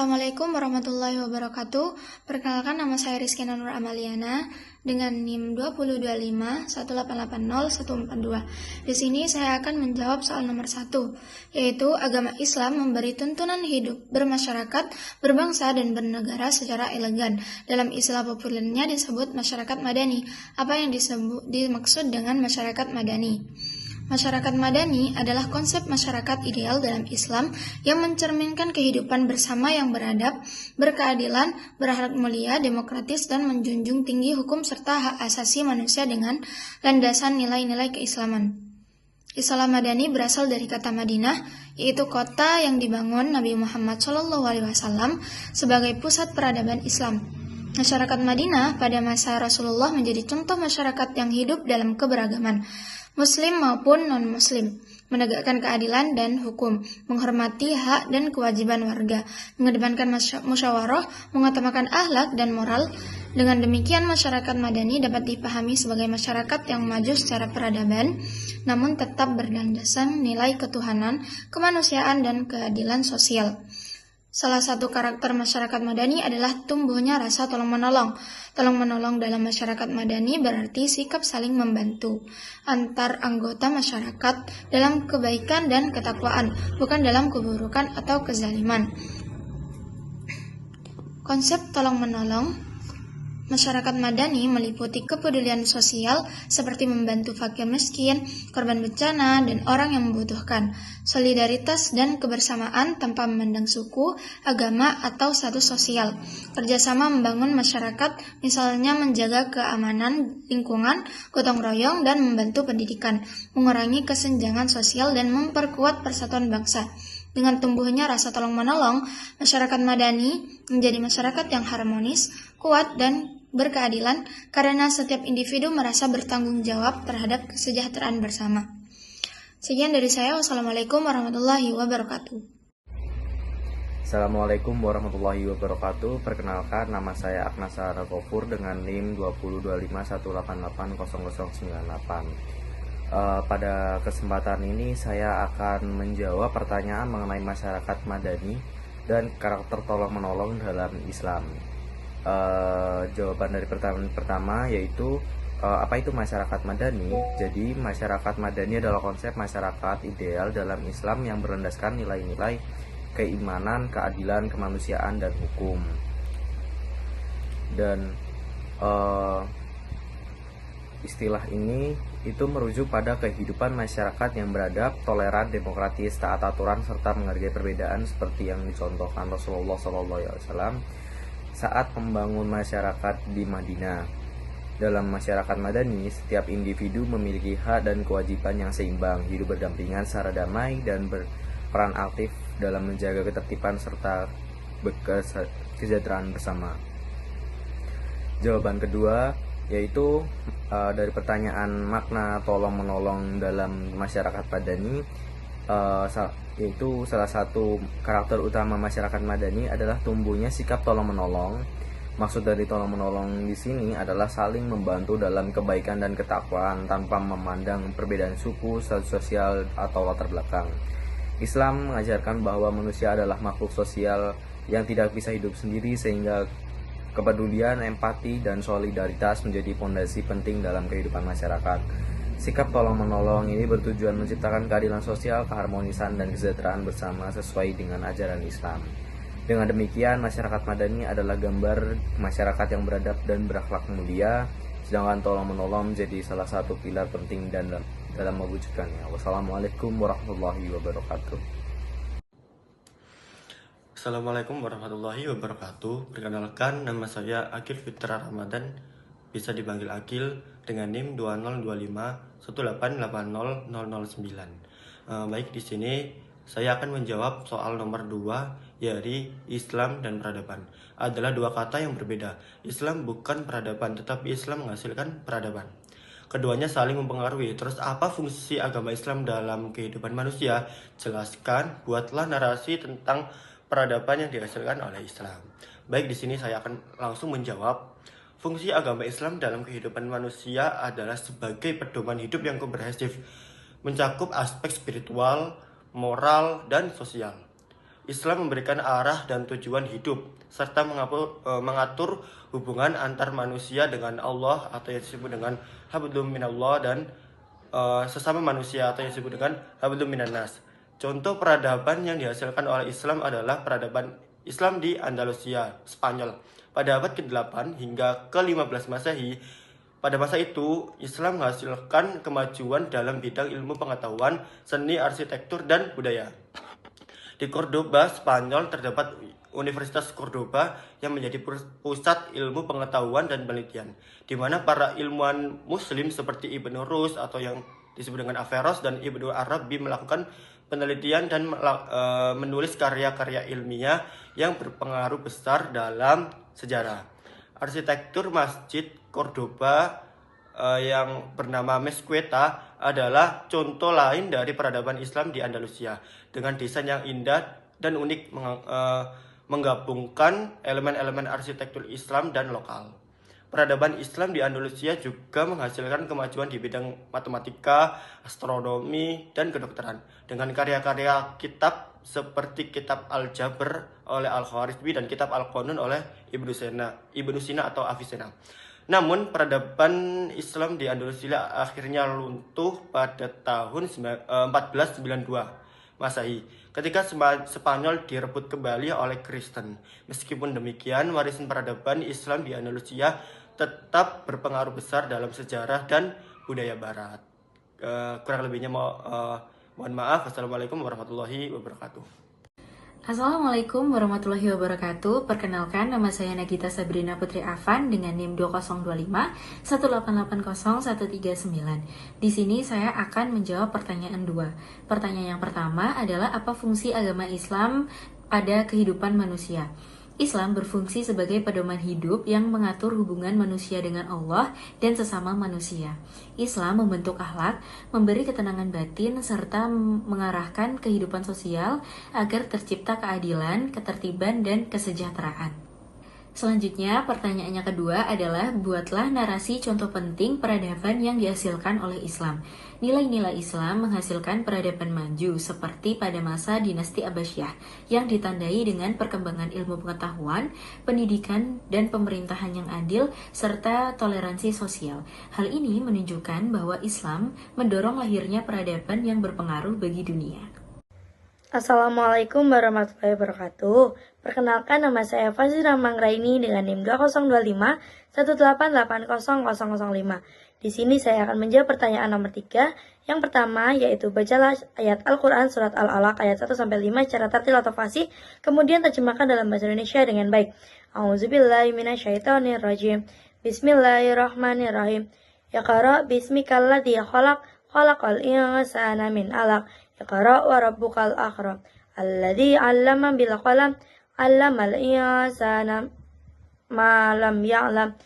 Assalamualaikum warahmatullahi wabarakatuh. Perkenalkan, nama saya Rizky Nur Amaliana dengan NIM 202518801442. Di sini saya akan menjawab soal nomor 1, yaitu agama Islam memberi tuntunan hidup bermasyarakat, berbangsa, dan bernegara secara elegan. Dalam istilah populernya disebut masyarakat madani. Apa yang dimaksud dengan masyarakat madani? Masyarakat madani adalah konsep masyarakat ideal dalam Islam yang mencerminkan kehidupan bersama yang beradab, berkeadilan, berakhlak mulia, demokratis, dan menjunjung tinggi hukum serta hak asasi manusia dengan landasan nilai-nilai keislaman. Islam madani berasal dari kata Madinah, yaitu kota yang dibangun Nabi Muhammad SAW sebagai pusat peradaban Islam. Masyarakat Madinah pada masa Rasulullah menjadi contoh masyarakat yang hidup dalam keberagaman, Muslim maupun non-Muslim, menegakkan keadilan dan hukum, menghormati hak dan kewajiban warga, mengedepankan musyawarah, mengutamakan akhlak dan moral. Dengan demikian, masyarakat madani dapat dipahami sebagai masyarakat yang maju secara peradaban, namun tetap berlandaskan nilai ketuhanan, kemanusiaan, dan keadilan sosial. Salah satu karakter masyarakat madani adalah tumbuhnya rasa tolong-menolong. Tolong-menolong dalam masyarakat madani berarti sikap saling membantu antar anggota masyarakat dalam kebaikan dan ketakwaan, bukan dalam keburukan atau kezaliman. Konsep tolong-menolong masyarakat madani meliputi kepedulian sosial seperti membantu fakir miskin, korban bencana, dan orang yang membutuhkan, solidaritas dan kebersamaan tanpa memandang suku, agama, atau status sosial, kerjasama membangun masyarakat, misalnya menjaga keamanan lingkungan, gotong royong, dan membantu pendidikan, mengurangi kesenjangan sosial, dan memperkuat persatuan bangsa. Dengan tumbuhnya rasa tolong-menolong, masyarakat madani menjadi masyarakat yang harmonis, kuat, dan berkeadilan karena setiap individu merasa bertanggung jawab terhadap kesejahteraan bersama. Sekian dari saya. Wassalamualaikum warahmatullahi wabarakatuh. Assalamualaikum warahmatullahi wabarakatuh. Perkenalkan, nama saya Aknasa Ragofur dengan NIM 2025188098. Pada kesempatan ini saya akan menjawab pertanyaan mengenai masyarakat madani dan karakter tolong-menolong dalam Islam. Jawaban dari pertanyaan pertama yaitu apa itu masyarakat madani? Jadi masyarakat madani adalah konsep masyarakat ideal dalam Islam yang berlandaskan nilai-nilai keimanan, keadilan, kemanusiaan, dan hukum. Dan istilah ini itu merujuk pada kehidupan masyarakat yang beradab, toleran, demokratis, taat aturan, serta menghargai perbedaan seperti yang dicontohkan Rasulullah SAW saat membangun masyarakat di Madinah. Dalam masyarakat madani, setiap individu memiliki hak dan kewajiban yang seimbang, hidup berdampingan secara damai, dan berperan aktif dalam menjaga ketertiban serta kesejahteraan bersama. Jawaban kedua yaitu dari pertanyaan makna tolong-menolong dalam masyarakat madani, yaitu salah satu karakter utama masyarakat madani adalah tumbuhnya sikap tolong-menolong. Maksud dari tolong-menolong di sini adalah saling membantu dalam kebaikan dan ketakwaan tanpa memandang perbedaan suku, status sosial, atau latar belakang. Islam mengajarkan bahwa manusia adalah makhluk sosial yang tidak bisa hidup sendiri, sehingga kepedulian, empati, dan solidaritas menjadi fondasi penting dalam kehidupan masyarakat. Sikap tolong-menolong ini bertujuan menciptakan keadilan sosial, keharmonisan, dan kesejahteraan bersama sesuai dengan ajaran Islam. Dengan demikian, masyarakat madani adalah gambar masyarakat yang beradab dan berakhlak mulia, sedangkan tolong-menolong menjadi salah satu pilar penting dalam mewujudkannya. Wassalamualaikum warahmatullahi wabarakatuh. Assalamualaikum warahmatullahi wabarakatuh. Perkenalkan, nama saya Akil Fitra Ramadan, bisa dipanggil Akil dengan NIM 2025188009. Baik, di sini saya akan menjawab soal nomor 2, yaitu Islam dan peradaban. Adalah dua kata yang berbeda. Islam bukan peradaban, tetapi Islam menghasilkan peradaban. Keduanya saling mempengaruhi. Terus apa fungsi agama Islam dalam kehidupan manusia? Jelaskan, buatlah narasi tentang peradaban yang dihasilkan oleh Islam. Baik, di sini saya akan langsung menjawab. Fungsi agama Islam dalam kehidupan manusia adalah sebagai pedoman hidup yang komprehensif, mencakup aspek spiritual, moral, dan sosial. Islam memberikan arah dan tujuan hidup, serta mengatur hubungan antar manusia dengan Allah atau yang disebut dengan hablum minallah dan sesama manusia atau yang disebut dengan hablum minannas. Contoh peradaban yang dihasilkan oleh Islam adalah peradaban Islam di Andalusia, Spanyol. Pada abad ke-8 hingga ke-15 Masehi, pada masa itu Islam menghasilkan kemajuan dalam bidang ilmu pengetahuan, seni, arsitektur, dan budaya. Di Cordoba, Spanyol terdapat Universitas Cordoba yang menjadi pusat ilmu pengetahuan dan penelitian, di mana para ilmuwan Muslim seperti Ibnu Rus atau yang disebut dengan Averroes dan Ibnu Arabi melakukan penelitian dan menulis karya-karya ilmiah yang berpengaruh besar dalam sejarah. Arsitektur Masjid Cordoba yang bernama Mezquita adalah contoh lain dari peradaban Islam di Andalusia dengan desain yang indah dan unik menggabungkan elemen-elemen arsitektur Islam dan lokal. Peradaban Islam di Andalusia juga menghasilkan kemajuan di bidang matematika, astronomi, dan kedokteran dengan karya-karya kitab seperti kitab Al-Jabr oleh Al-Khwarizmi dan kitab Al-Qanun oleh Ibnu Sina atau Avicenna. Namun, peradaban Islam di Andalusia akhirnya runtuh pada tahun 1492 Masehi ketika Spanyol direbut kembali oleh Kristen. Meskipun demikian, warisan peradaban Islam di Andalusia tetap berpengaruh besar dalam sejarah dan budaya Barat. Kurang lebihnya mohon maaf. Wassalamualaikum warahmatullahi wabarakatuh. Assalamualaikum warahmatullahi wabarakatuh. Perkenalkan, nama saya Nagita Sabrina Putri Afan dengan NIM 2025 1880139. Di sini saya akan menjawab pertanyaan 2. Pertanyaan yang pertama adalah apa fungsi agama Islam pada kehidupan manusia? Islam berfungsi sebagai pedoman hidup yang mengatur hubungan manusia dengan Allah dan sesama manusia. Islam membentuk akhlak, memberi ketenangan batin, serta mengarahkan kehidupan sosial agar tercipta keadilan, ketertiban, dan kesejahteraan. Selanjutnya, pertanyaannya kedua adalah buatlah narasi contoh penting peradaban yang dihasilkan oleh Islam. Nilai-nilai Islam menghasilkan peradaban maju seperti pada masa dinasti Abbasiyah yang ditandai dengan perkembangan ilmu pengetahuan, pendidikan, dan pemerintahan yang adil serta toleransi sosial. Hal ini menunjukkan bahwa Islam mendorong lahirnya peradaban yang berpengaruh bagi dunia. Assalamualaikum warahmatullahi wabarakatuh. Perkenalkan, nama saya Fazira Mangraini dengan NIM 2025 1880005. Di sini saya akan menjawab pertanyaan nomor 3. Yang pertama yaitu bacalah ayat Al-Quran surat Al-Alaq ayat 1-5 secara tartil atau fasih, kemudian terjemahkan dalam bahasa Indonesia dengan baik. A'udzubillahi minasyaitonirrajim. Bismillahirrahmanirrahim. Iqra bismikalladzi khalaq, khalaqal insana min 'alaq. Iqra wa rabbukal akram alladzi 'allama bil qalam 'allamal insana ma lam ya'lam,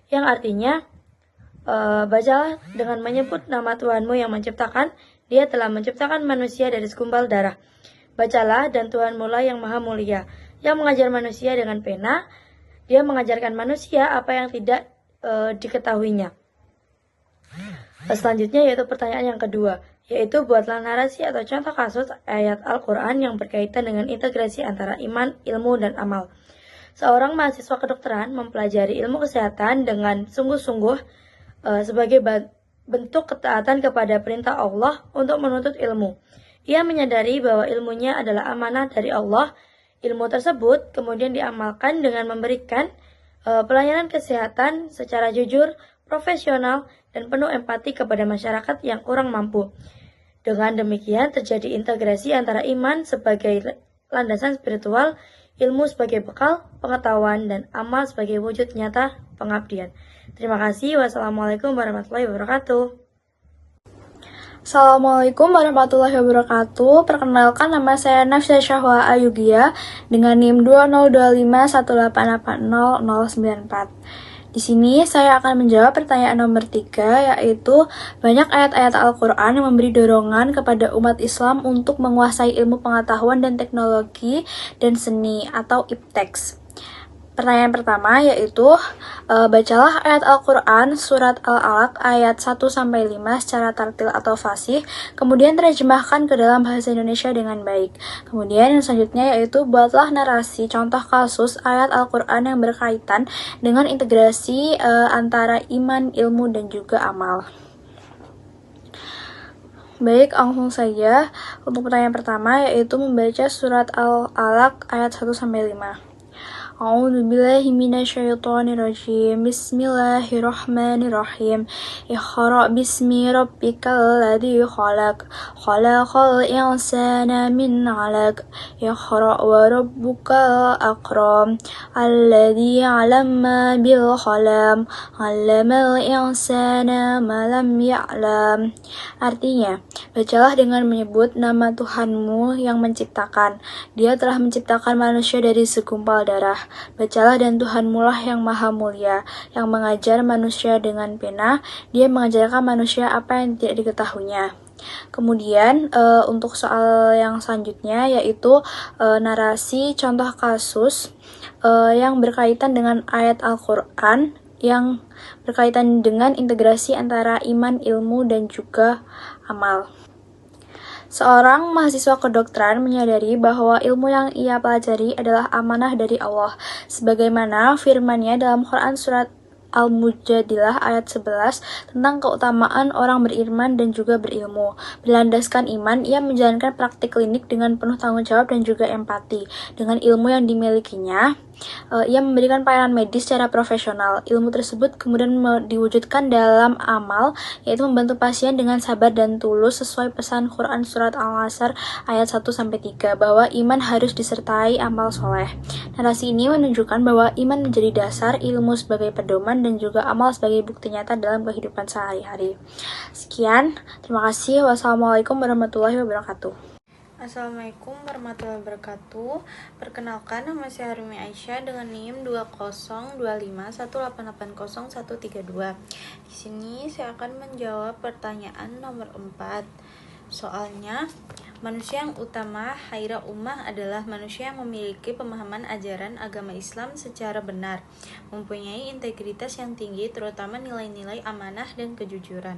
yang artinya bacalah dengan menyebut nama Tuhanmu yang menciptakan. Dia telah menciptakan manusia dari segumpal darah. Bacalah, dan Tuhanmu lah yang maha mulia, yang mengajar manusia dengan pena. Dia mengajarkan manusia apa yang tidak diketahuinya. Selanjutnya yaitu pertanyaan yang kedua, yaitu buatlah narasi atau contoh kasus ayat Al-Quran yang berkaitan dengan integrasi antara iman, ilmu, dan amal. Seorang mahasiswa kedokteran mempelajari ilmu kesehatan dengan sungguh-sungguh sebagai bentuk ketaatan kepada perintah Allah untuk menuntut ilmu. Ia menyadari bahwa ilmunya adalah amanah dari Allah. Ilmu tersebut kemudian diamalkan dengan memberikan pelayanan kesehatan secara jujur, profesional, dan penuh empati kepada masyarakat yang kurang mampu. Dengan demikian terjadi integrasi antara iman sebagai landasan spiritual, ilmu sebagai bekal pengetahuan, dan amal sebagai wujud nyata pengabdian. Terima kasih. Wassalamualaikum warahmatullahi wabarakatuh. Assalamualaikum warahmatullahi wabarakatuh. Perkenalkan, nama saya Nafsa Syahwa Ayugia dengan NIM 2025 1880094. Di sini saya akan menjawab pertanyaan nomor 3, yaitu banyak ayat-ayat Al-Quran yang memberi dorongan kepada umat Islam untuk menguasai ilmu pengetahuan dan teknologi dan seni atau ipteks. Pertanyaan pertama yaitu bacalah ayat Al-Quran surat Al-Alaq ayat 1-5 secara tartil atau fasih, kemudian terjemahkan ke dalam bahasa Indonesia dengan baik. Kemudian yang selanjutnya yaitu buatlah narasi contoh kasus ayat Al-Quran yang berkaitan dengan integrasi antara iman, ilmu, dan juga amal. Baik, langsung saja untuk pertanyaan pertama yaitu membaca surat Al-Alaq ayat 1-5. أعوذ بالله من الشيطان الرجيم بسم الله الرحمن الرحيم اقرأ باسم ربك الذي خلق خلق الإنسان من علق اقرأ وربك الأكرم الذي علم بالقلم علم الإنسان ما لم يعلم. Artinya, bacalah dengan menyebut nama Tuhanmu yang menciptakan. Dia telah menciptakan manusia dari segumpal darah. Bacalah dan Tuhanmu lah yang maha mulia, yang mengajar manusia dengan pena. Dia mengajarkan manusia apa yang tidak diketahuinya. Kemudian untuk soal yang selanjutnya yaitu narasi contoh kasus yang berkaitan dengan ayat Al-Quran yang berkaitan dengan integrasi antara iman, ilmu, dan juga amal. Seorang mahasiswa kedokteran menyadari bahwa ilmu yang ia pelajari adalah amanah dari Allah, sebagaimana firman-Nya dalam Quran surat Al-Mujadilah ayat 11 tentang keutamaan orang beriman dan juga berilmu. Berlandaskan iman, ia menjalankan praktik klinik dengan penuh tanggung jawab dan juga empati. Dengan ilmu yang dimilikinya, ia memberikan pelayanan medis secara profesional. Ilmu tersebut kemudian diwujudkan dalam amal, yaitu membantu pasien dengan sabar dan tulus sesuai pesan Quran surat Al-Asr ayat 1-3 bahwa iman harus disertai amal soleh. Narasi ini menunjukkan bahwa iman menjadi dasar, ilmu sebagai pedoman, dan juga amal sebagai bukti nyata dalam kehidupan sehari-hari. Sekian, terima kasih. Wassalamualaikum warahmatullahi wabarakatuh. Assalamualaikum warahmatullahi wabarakatuh. Perkenalkan, nama saya Harumi Aisyah dengan NIM 20251880132. Di sini saya akan menjawab pertanyaan nomor 4. Soalnya, manusia yang utama khaira ummah adalah manusia yang memiliki pemahaman ajaran agama Islam secara benar, mempunyai integritas yang tinggi, terutama nilai-nilai amanah dan kejujuran.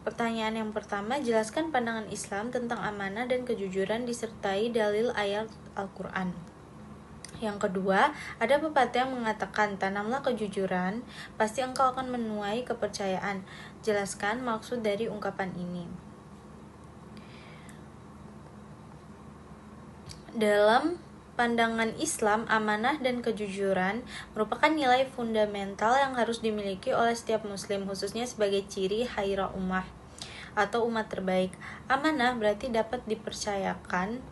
Pertanyaan yang pertama, jelaskan pandangan Islam tentang amanah dan kejujuran disertai dalil ayat Al-Quran. Yang kedua, ada pepatah yang mengatakan, tanamlah kejujuran, pasti engkau akan menuai kepercayaan. Jelaskan maksud dari ungkapan ini. Dalam pandangan Islam, amanah dan kejujuran merupakan nilai fundamental yang harus dimiliki oleh setiap muslim, khususnya sebagai ciri khaira ummah atau umat terbaik. Amanah berarti dapat dipercayakan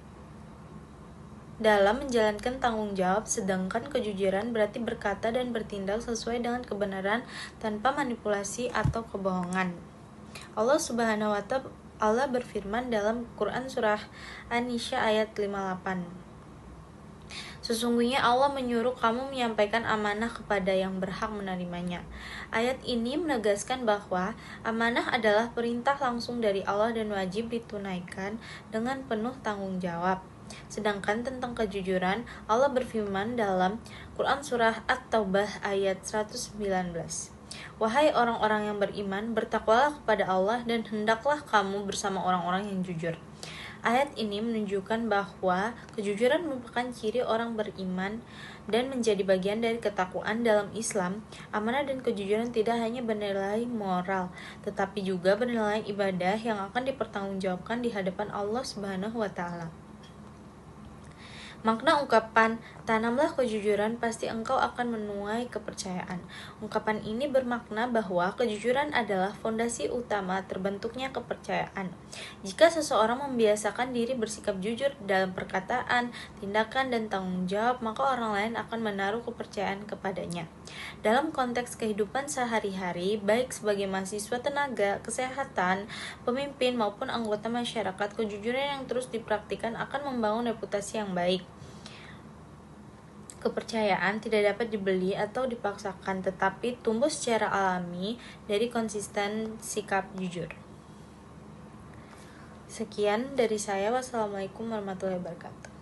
dalam menjalankan tanggung jawab, sedangkan kejujuran berarti berkata dan bertindak sesuai dengan kebenaran tanpa manipulasi atau kebohongan. Allah Subhanahu wa Ta'ala berfirman dalam Quran surah An-Nisa ayat 58. Sesungguhnya Allah menyuruh kamu menyampaikan amanah kepada yang berhak menerimanya. Ayat ini menegaskan bahwa amanah adalah perintah langsung dari Allah dan wajib ditunaikan dengan penuh tanggung jawab. Sedangkan tentang kejujuran, Allah berfirman dalam Quran surah At-Taubah ayat 119. Wahai orang-orang yang beriman, bertakwalah kepada Allah dan hendaklah kamu bersama orang-orang yang jujur. Ayat ini menunjukkan bahwa kejujuran merupakan ciri orang beriman dan menjadi bagian dari ketakwaan dalam Islam. Amanah dan kejujuran tidak hanya bernilai moral, tetapi juga bernilai ibadah yang akan dipertanggungjawabkan di hadapan Allah Subhanahu wa Ta'ala. Makna ungkapan tanamlah kejujuran pasti engkau akan menuai kepercayaan. Ungkapan ini bermakna bahwa kejujuran adalah fondasi utama terbentuknya kepercayaan. Jika seseorang membiasakan diri bersikap jujur dalam perkataan, tindakan, dan tanggung jawab, maka orang lain akan menaruh kepercayaan kepadanya. Dalam konteks kehidupan sehari-hari, baik sebagai mahasiswa, tenaga kesehatan, pemimpin, maupun anggota masyarakat, kejujuran yang terus dipraktikkan akan membangun reputasi yang baik. Kepercayaan tidak dapat dibeli atau dipaksakan, tetapi tumbuh secara alami dari konsisten sikap jujur. Sekian dari saya. Wassalamualaikum warahmatullahi wabarakatuh.